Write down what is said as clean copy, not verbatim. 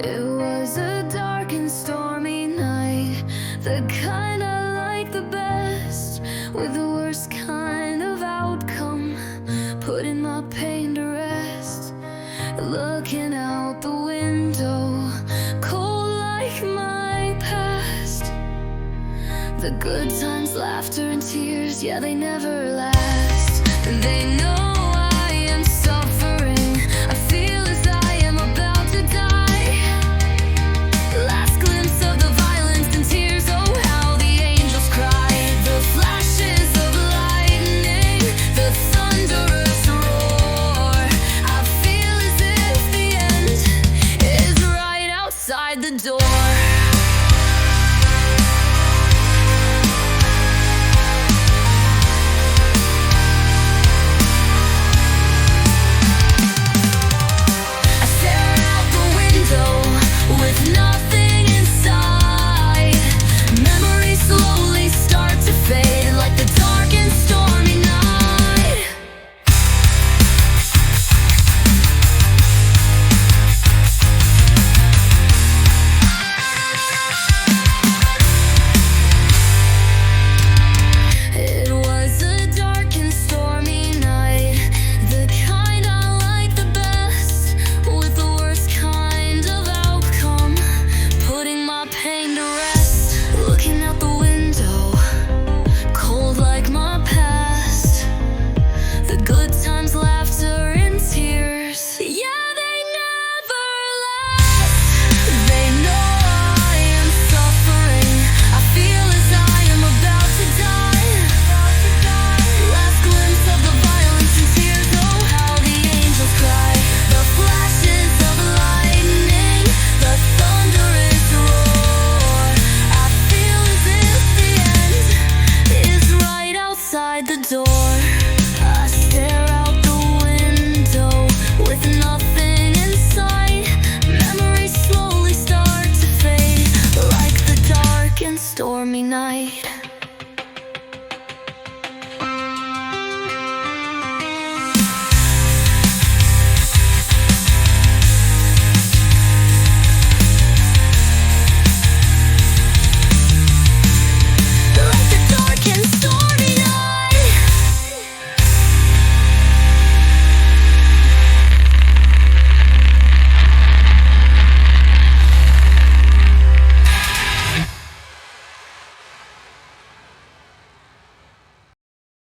It was a dark and stormy night, the kind I like the best, with the worst kind of outcome, putting my pain to rest. Looking out the window, cold like my past. The good times, laughter and tears, yeah, they never last. They know I am suffering, I feel as I am about to die. Last glimpse of the violence and tears, oh how the angels cry. The flashes of lightning, the thunderous roar. I feel as if the end is right outside the door.